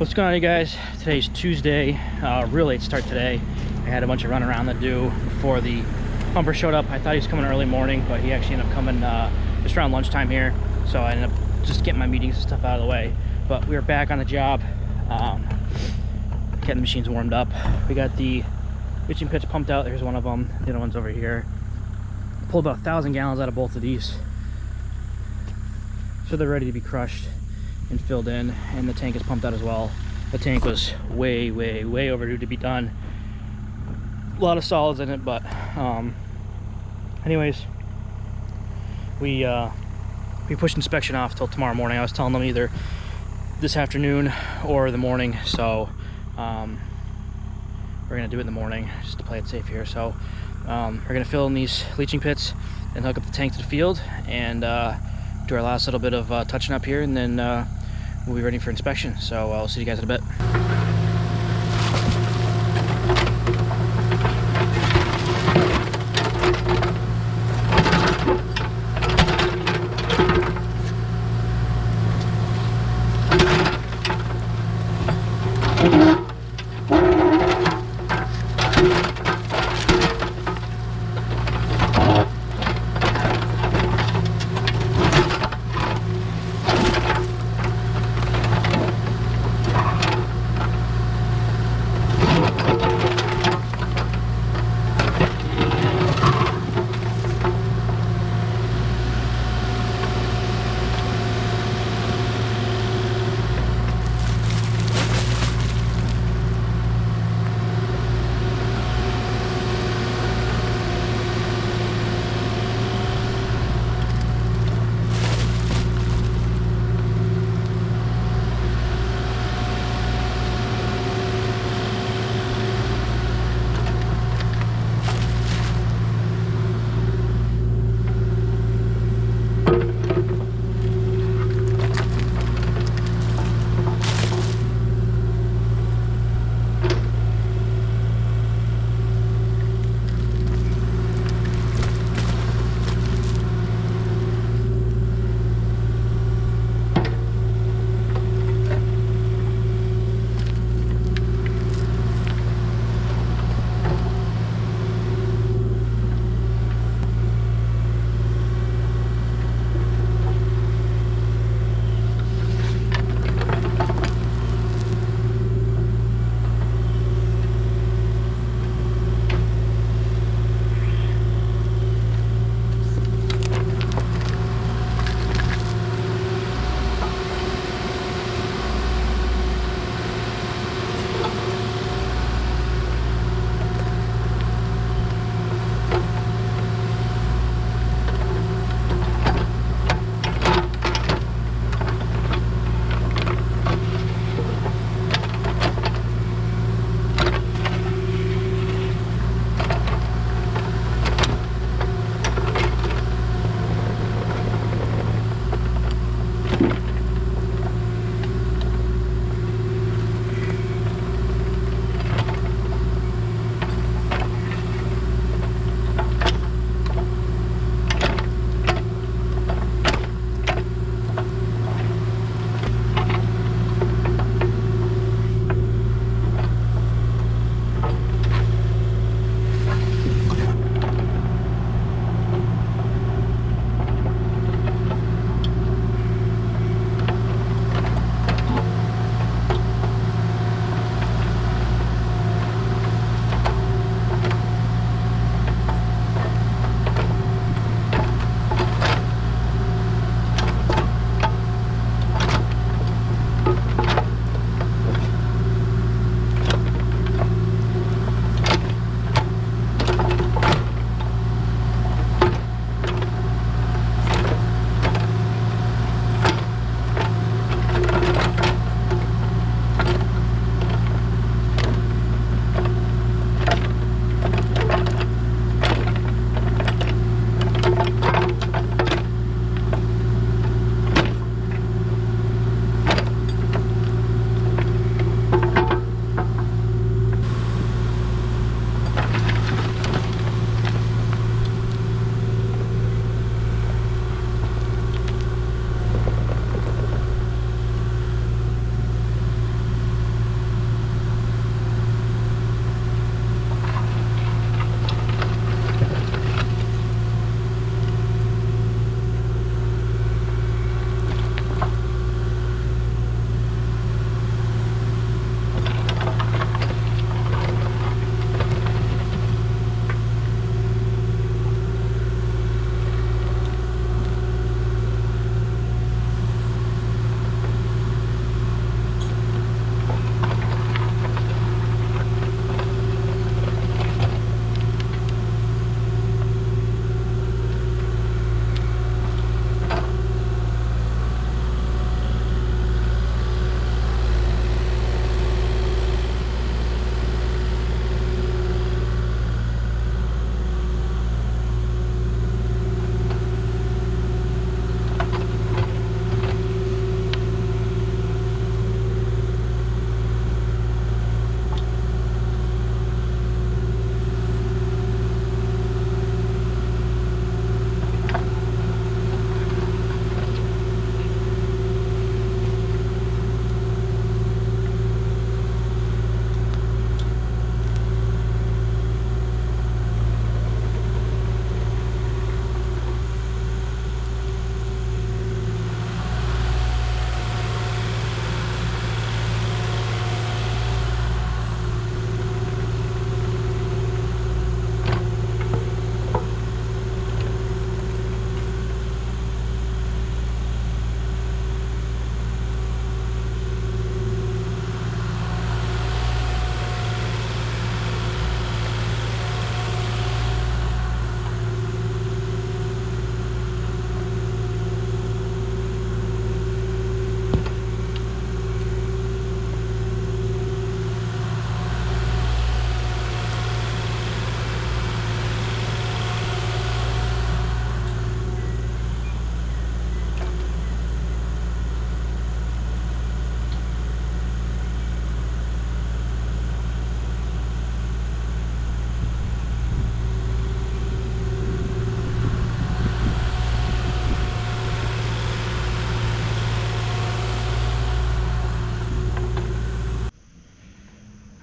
What's going on, you guys? Today's Tuesday. Real late start today. I had a bunch of run around to do before the pumper showed up. I thought he was coming early morning, but he actually ended up coming just around lunchtime here. So I ended up just getting my meetings and stuff out of the way. But we are back on the job, getting the machines warmed up. We got the leaching pits pumped out. There's one of them. The other one's over here. Pulled about 1,000 gallons out of both of these. So they're ready to be crushed and filled in, and the tank is pumped out as well. The tank was way overdue to be done. A lot of solids in it, but anyways, we pushed inspection off till tomorrow morning. I was telling them either this afternoon or the morning, so we're gonna do it in the morning just to play it safe here. So we're gonna fill in these leaching pits and hook up the tank to the field and do our last little bit of touching up here, and then we'll be ready for inspection. So I'll see you guys in a bit.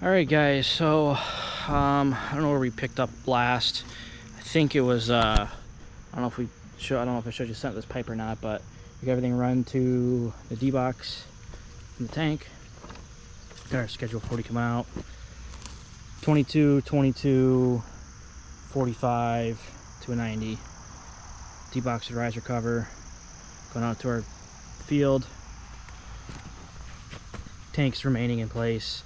Alright guys, so I don't know where we picked up last. I think it was I don't know if I showed you sent this pipe or not, but we got everything run to the D box in the tank. Got our schedule 40 coming out. 22, 22, 45 to a 90. D box with riser cover. Going out to our field. Tanks remaining in place.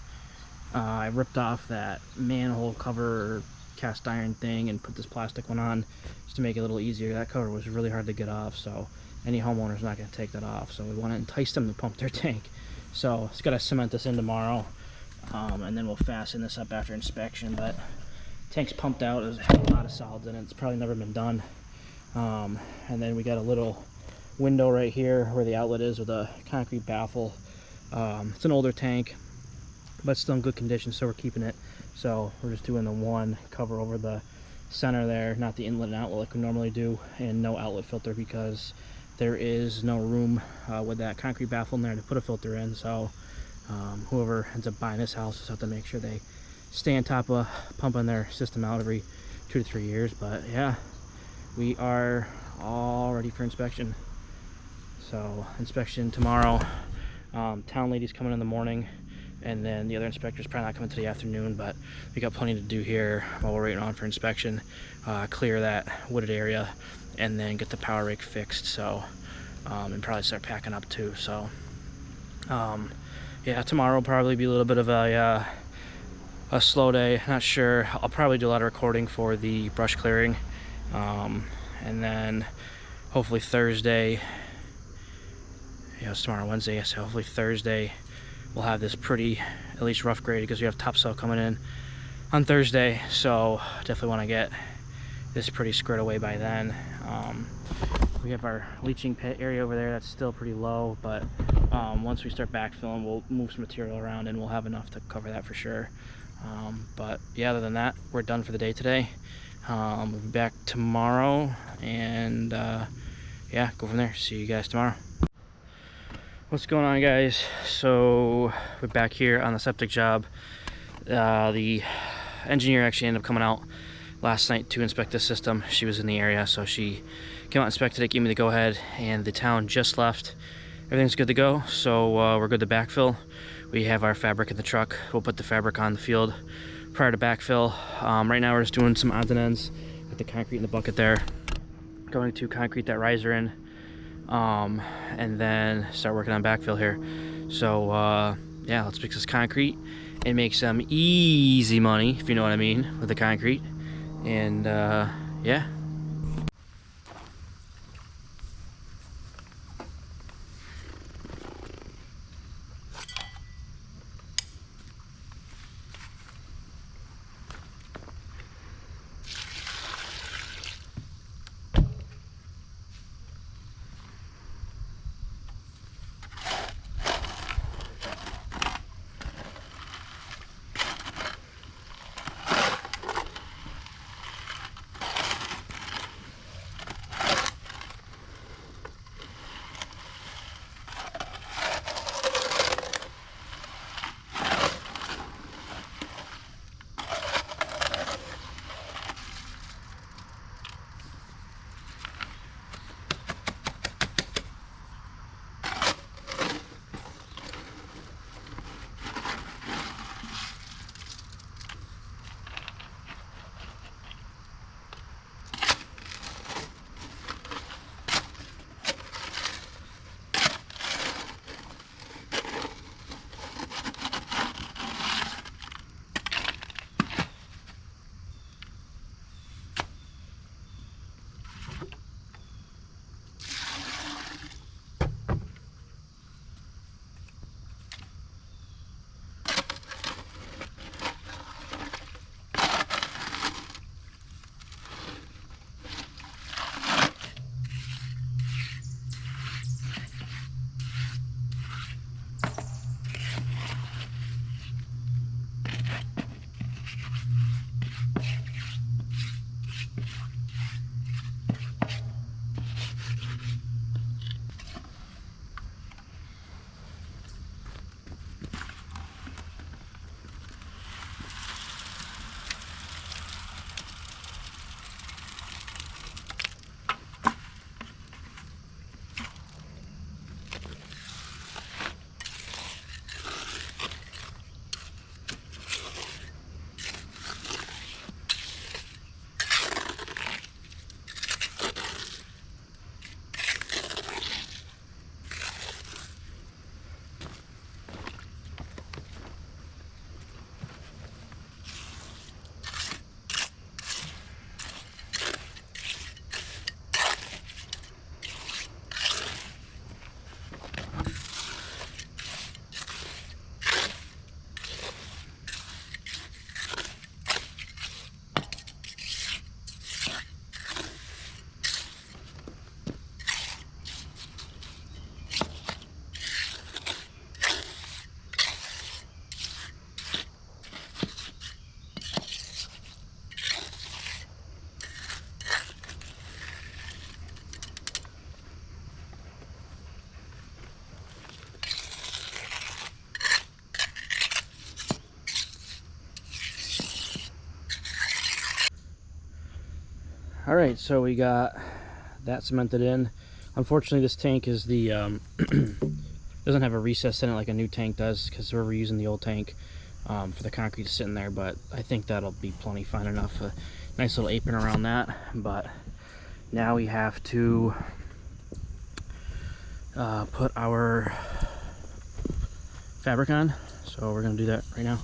I ripped off that manhole cover cast iron thing and put this plastic one on just to make it a little easier. That cover was really hard to get off, so any homeowner's not going to take that off. So we want to entice them to pump their tank. So it's got to cement this in tomorrow, and then we'll fasten this up after inspection. But tank's pumped out. There's a lot of solids in it. It's probably never been done. And then we got a little window right here where the outlet is with a concrete baffle. It's an older tank, but still in good condition, so we're keeping it. So we're just doing the one cover over the center there, not the inlet and outlet like we normally do, and no outlet filter because there is no room with that concrete baffle in there to put a filter in. So whoever ends up buying this house just have to make sure they stay on top of pumping their system out every 2 to 3 years. But yeah, we are all ready for inspection. So inspection tomorrow. Town lady's coming in the morning, and then the other inspector's probably not coming to the afternoon, but we got plenty to do here while we're waiting on for inspection. Clear that wooded area and then get the power rake fixed. So and probably start packing up too. So yeah, tomorrow will probably be a little bit of a slow day. Not sure. I'll probably do a lot of recording for the brush clearing, and then hopefully Thursday, yeah, it's tomorrow Wednesday, so hopefully Thursday we'll have this pretty, at least rough graded, because we have topsoil coming in on Thursday. So definitely want to get this pretty squared away by then. We have our leaching pit area over there that's still pretty low, but once we start backfilling, we'll move some material around and we'll have enough to cover that for sure. But yeah, other than that, we're done for the day today. We'll be back tomorrow, and yeah, go from there. See you guys tomorrow. What's going on, guys? So we're back here on the septic job. The engineer actually ended up coming out last night to inspect the system. She was in the area, so she came out, inspected it, gave me the go-ahead, and the town just left. Everything's good to go, so we're good to backfill. We have our fabric in the truck. We'll put the fabric on the field prior to backfill. Right now we're just doing some odds and ends. Got the concrete in the bucket there. Going to concrete that riser in, and then start working on backfill here. So yeah, let's mix this concrete and make some easy money, if you know what I mean, with the concrete. And yeah. All right, so we got that cemented in. Unfortunately, this tank is the doesn't have a recess in it like a new tank does, because we're reusing the old tank for the concrete to sit in there, but I think that'll be plenty fine enough. A nice little apron around that. But now we have to put our fabric on, so we're gonna do that right now.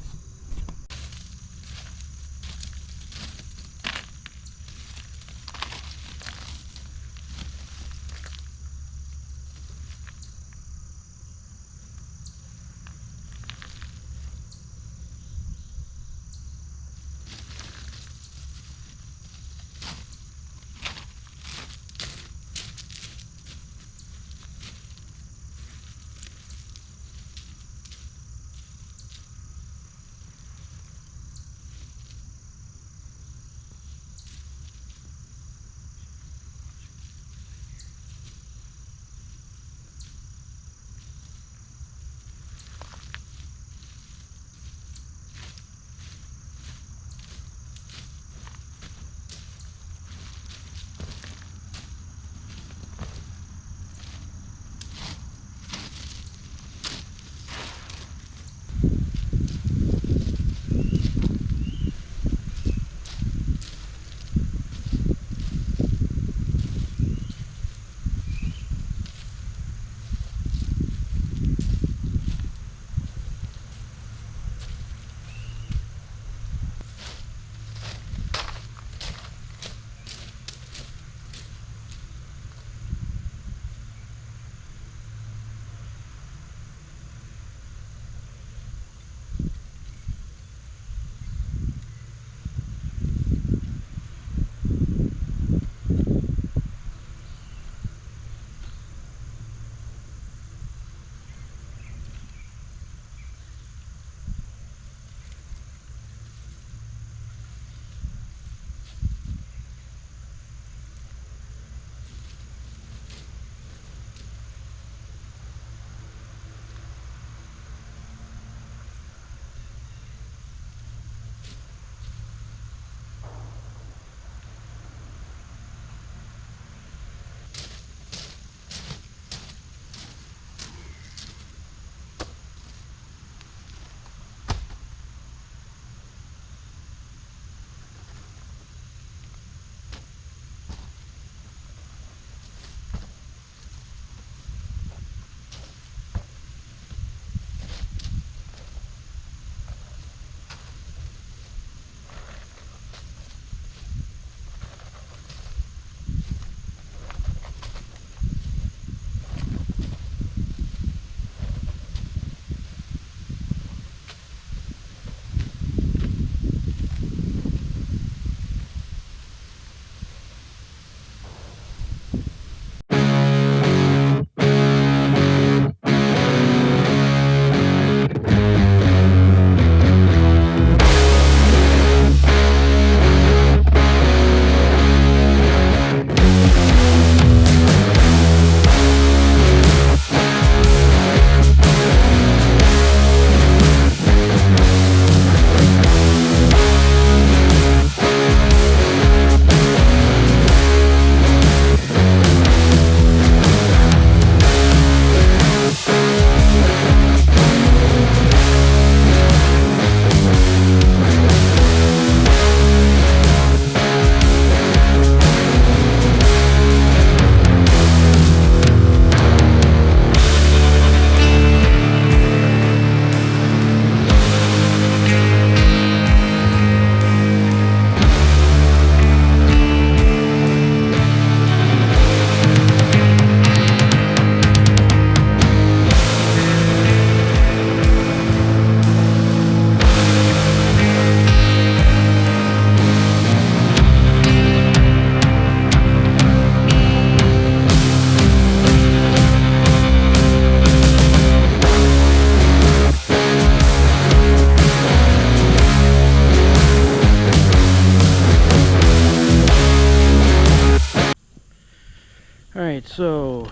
Alright, so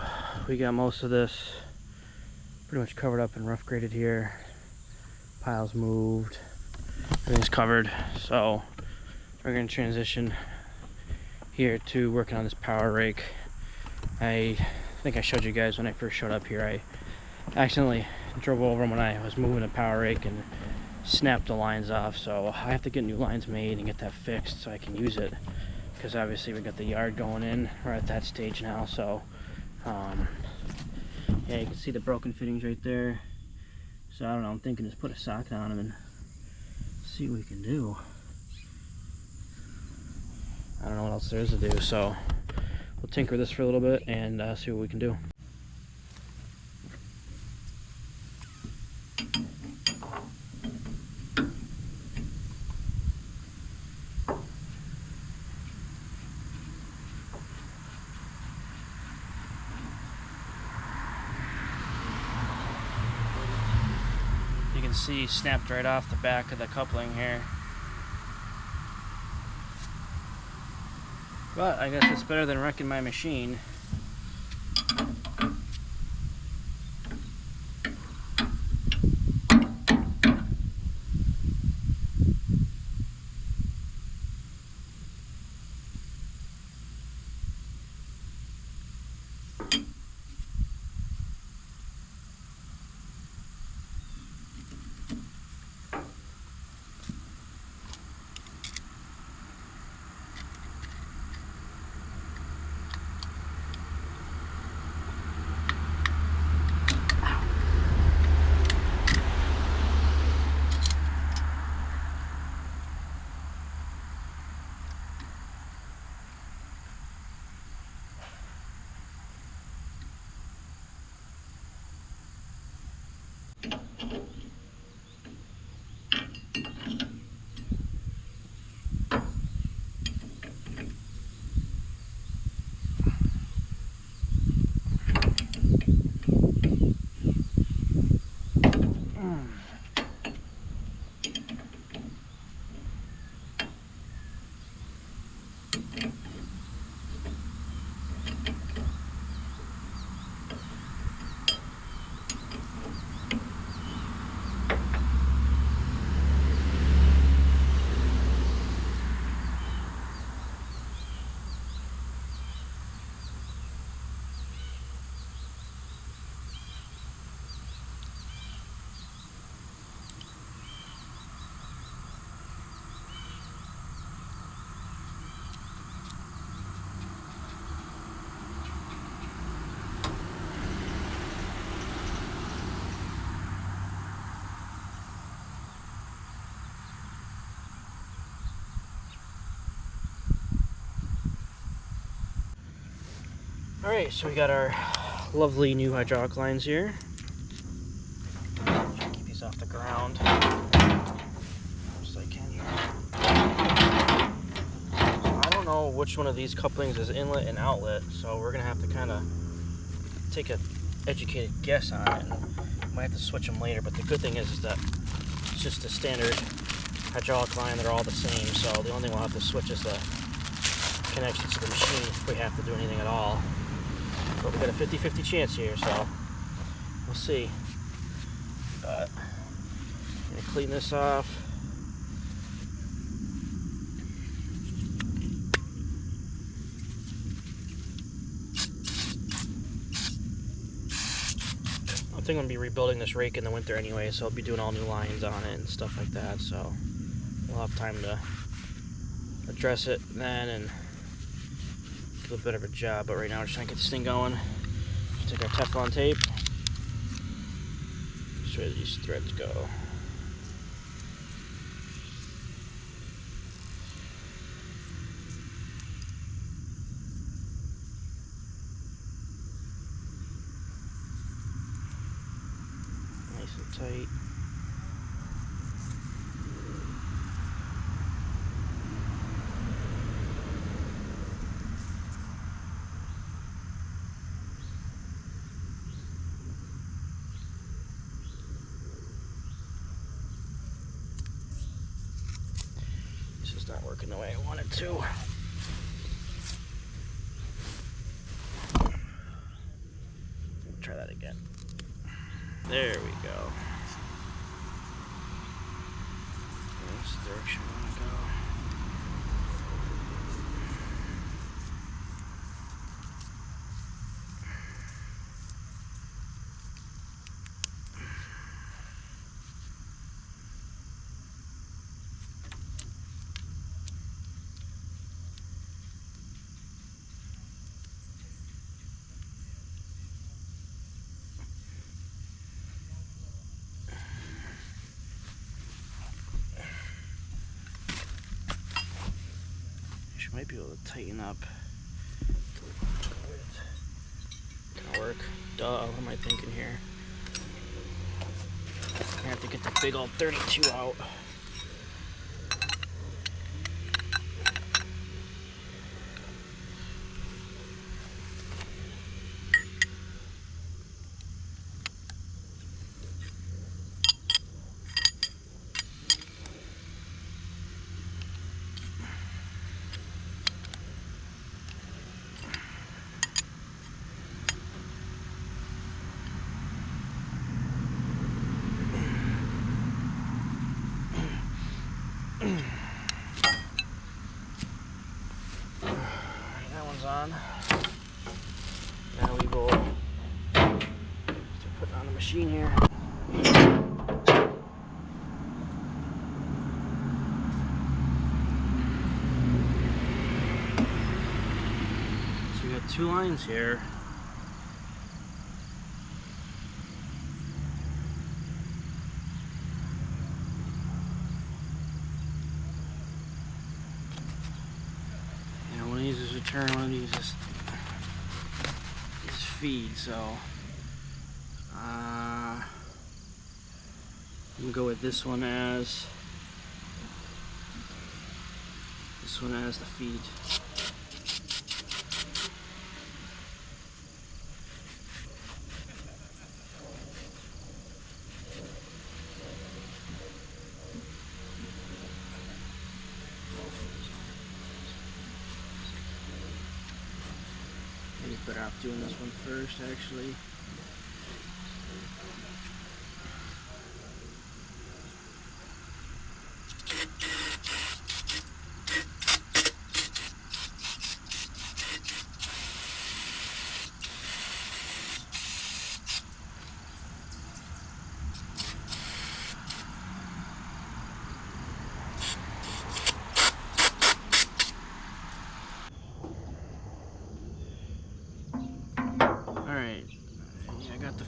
we got most of this pretty much covered up and rough graded here. Piles moved, everything's covered. So we're going to transition here to working on this power rake. I think I showed you guys when I first showed up here, I accidentally drove over them when I was moving the power rake and snapped the lines off, so I have to get new lines made and get that fixed so I can use it, because obviously we got the yard going in. We're at that stage now, so yeah, you can see the broken fittings right there. So I don't know, I'm thinking just put a socket on them and see what we can do. I don't know what else there is to do, so we'll tinker this for a little bit and see what we can do. You can see snapped right off the back of the coupling here. But I guess it's better than wrecking my machine. Alright, so we got our lovely new hydraulic lines here. Keep these off the ground as I can here. So I don't know which one of these couplings is inlet and outlet, so we're going to have to kind of take an educated guess on it. And might have to switch them later, but the good thing is that it's just a standard hydraulic line. They're all the same, so the only thing we'll have to switch is the connections to the machine if we have to do anything at all. But we got a 50-50 chance here, so we'll see. But I'm gonna clean this off. I think I'm gonna be rebuilding this rake in the winter anyway, so I'll be doing all new lines on it and stuff like that. So we'll have time to address it then and a bit of a job, but right now we're just trying to get this thing going. Just take our Teflon tape, just where these threads go. Nice and tight. Not working the way I want it to. Try that again. There we go. That's the direction I want to go. actually might be able to tighten up. Gonna work. Duh, what am I thinking here? I have to get the big old 32 out. That one's on. Now we will start putting on the machine here. So we got 2 lines here. One of these is return, one of these is feed, so I'm gonna go with this one as the feed. Maybe better off doing this one first, actually.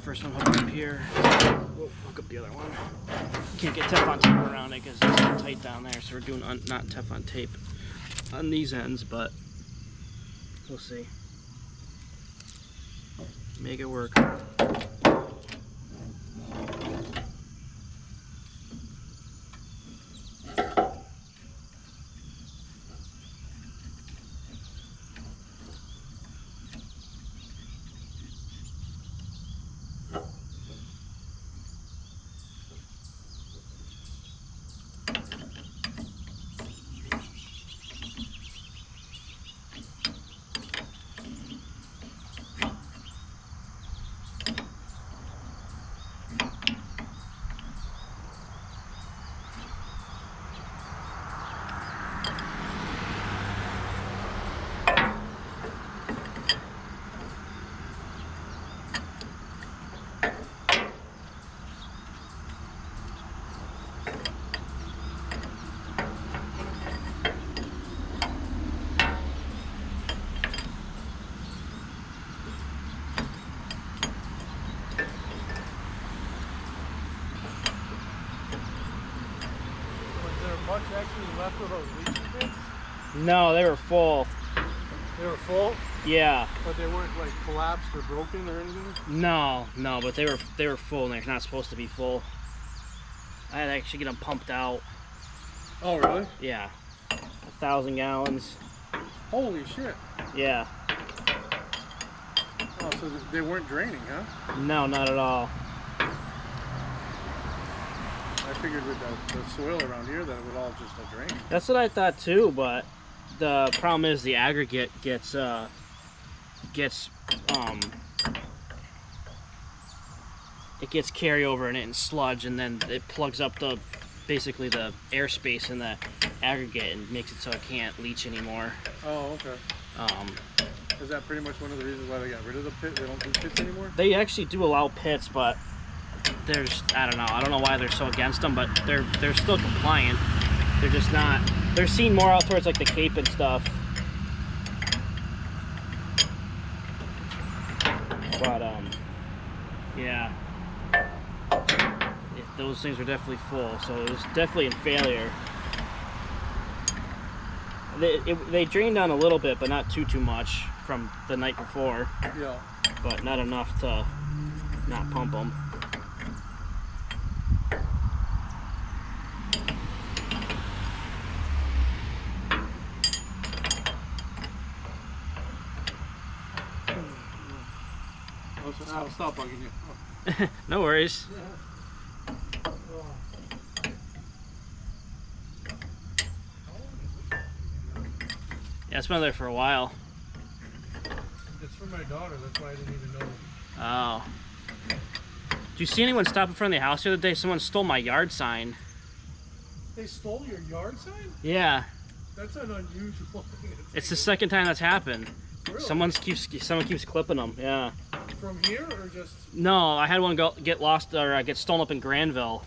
First one hooked up here. We'll hook up the other one. Can't get Teflon tape around it because it's so tight down there, so we're doing not Teflon tape on these ends, but we'll see. Make it work. Much actually left of those leaching pits? No, they were full. They were full? Yeah. But they weren't like collapsed or broken or anything? No, but they were full and they're not supposed to be full. I had to actually get them pumped out. Oh really? Yeah. 1,000 gallons. Holy shit. Yeah. Oh, so they weren't draining, huh? No, not at all. I figured with the soil around here that it would all just drain. That's what I thought too, but the problem is the aggregate gets carryover in it and sludge, and then it plugs up basically the airspace in the aggregate and makes it so it can't leach anymore. Oh, okay. Is that pretty much one of the reasons why they got rid of the pit? They don't do pits anymore? They actually do allow pits, but I don't know why they're so against them, but they're still compliant. They're just not. They're seen more out towards like the Cape and stuff. But yeah, those things were definitely full, so it was definitely in failure. they drained down a little bit, but not too much from the night before. Yeah. But not enough to not pump them. I'll stop bugging you. No worries. Yeah, it's been there for a while. It's for my daughter, that's why I didn't even know. Oh. Did you see anyone stop in front of the house the other day? Someone stole my yard sign. They stole your yard sign? Yeah. That's an unusual thing. It's the second time that's happened. Really? Someone keeps clipping them. Yeah. From here or just? No, I had one get lost or get stolen up in Granville.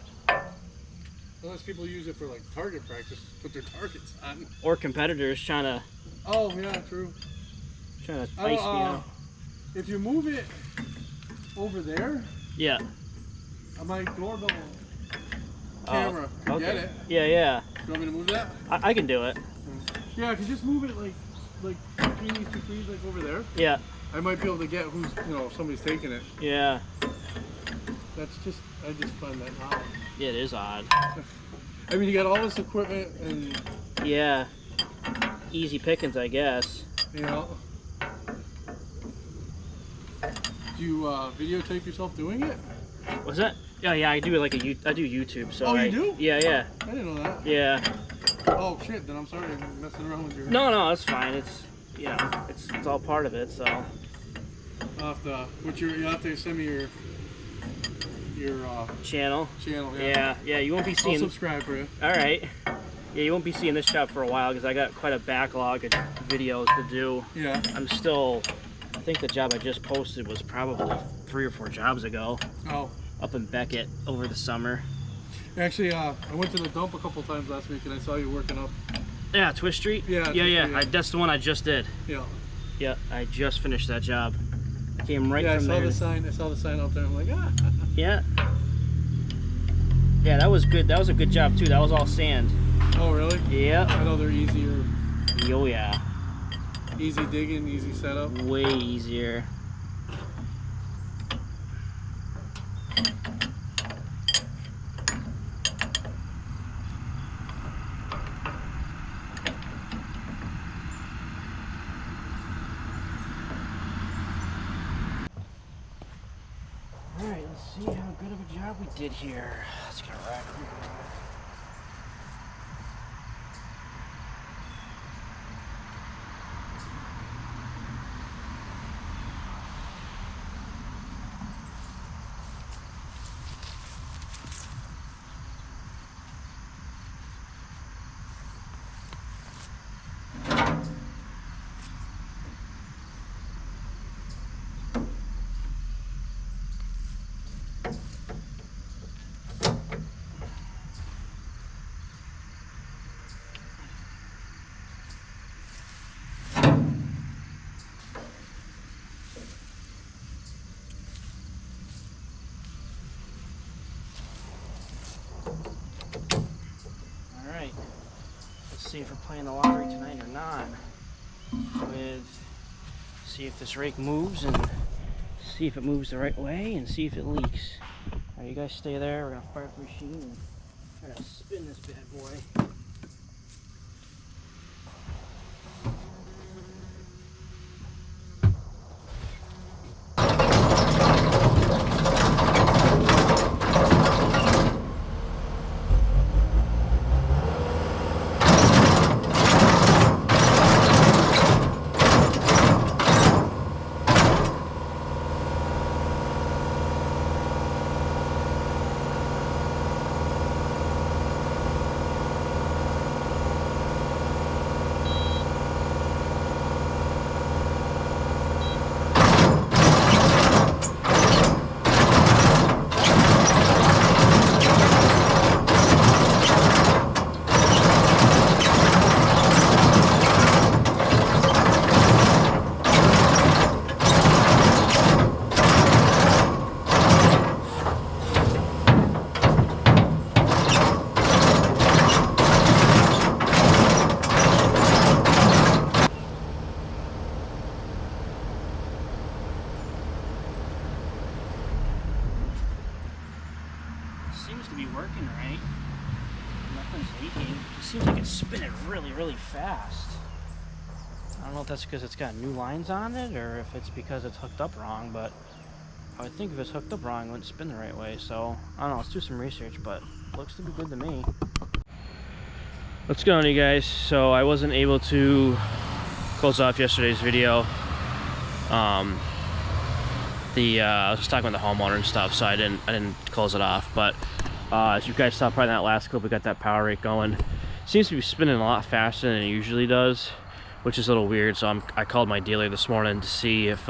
Unless people use it for like target practice, put their targets on. Or competitors trying to Oh yeah, true. ice me out. If you move it over there, Yeah. my doorbell camera, okay. get it. Yeah, yeah. You want me to move that? I can do it. Yeah, if you just move it like between these two trees, like over there, Yeah. I might be able to get who's, if somebody's taking it. Yeah. I just find that odd. Yeah, it is odd. I mean, you got all this equipment and, Yeah. Easy pickings, I guess. Do you videotape yourself doing it? What's that? Yeah, I do like I do YouTube. So Oh, you do? Yeah. I didn't know that. Yeah. Oh shit, then I'm sorry I'm messing around with your... No, it's fine. It's it's all part of it. So. I'll have to, you'll have to send me your Channel. Yeah. Yeah. You won't be I'll seeing. subscribe for you. All right. Yeah, you won't be seeing this job for a while because I got quite a backlog of videos to do. Yeah. I think the job I just posted was probably 3 or 4 jobs ago. Oh. Up in Beckett over the summer. Actually, I went to the dump a couple times last week and I saw you working up. Yeah, Twist Street? Yeah. Yeah. That's the one I just did. Yeah. Yeah, I just finished that job. I came right from there. I saw the sign out there. I'm like, ah. Yeah. Yeah, that was good. That was a good job too. That was all sand. Oh, really? Yeah. I know they're easier. Oh, yeah. Easy digging, easy setup. Way easier. Alright, let's see how good of a job we did here. Let's get a rack. Alright, let's see if we're playing the lottery tonight or not. See if this rake moves and see if it moves the right way and see if it leaks. Alright, you guys stay there. We're gonna fire up the machine and try to spin this bad boy. right? Nothing's leaking. It seems like it's spinning really fast. I don't know if that's because it's got new lines on it or if it's because it's hooked up wrong, but I would think if it's hooked up wrong, it wouldn't spin the right way. So, I don't know, let's do some research, but it looks to be good to me. What's going on, you guys? So, I wasn't able to close off yesterday's video. I was just talking with the homeowner and stuff, so I didn't close it off. But as you guys saw probably in that last clip, we got that power rake going. Seems to be spinning a lot faster than it usually does, which is a little weird. So I called my dealer this morning to see if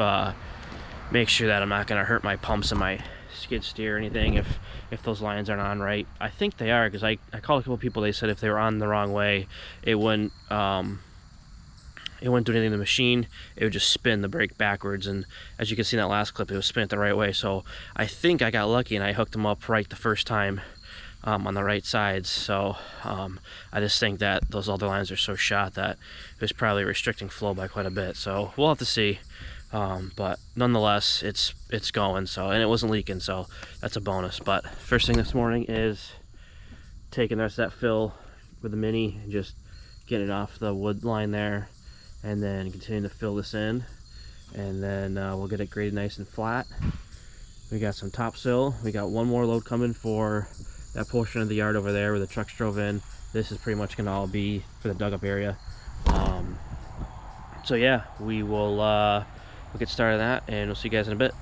make sure that I'm not going to hurt my pumps and my skid steer or anything if those lines aren't on right. I think they are, because I called a couple people. They said if they were on the wrong way, it wouldn't do anything to the machine. It would just spin the brake backwards, and as you can see in that last clip, it was spinning it the right way. So I think I got lucky and I hooked them up right the first time on the right sides. So I just think that those other lines are so shot that it was probably restricting flow by quite a bit. So we'll have to see. But nonetheless, it's going. So, and it wasn't leaking, so that's a bonus. But first thing this morning is taking the rest of that fill with the Mini and just getting it off the wood line there, and then continuing to fill this in, and then we'll get it graded nice and flat. We got some topsoil. We got one more load coming for that portion of the yard over there where the trucks drove in. This is pretty much gonna all be for the dug up area. So yeah, we'll get started on that, and we'll see you guys in a bit.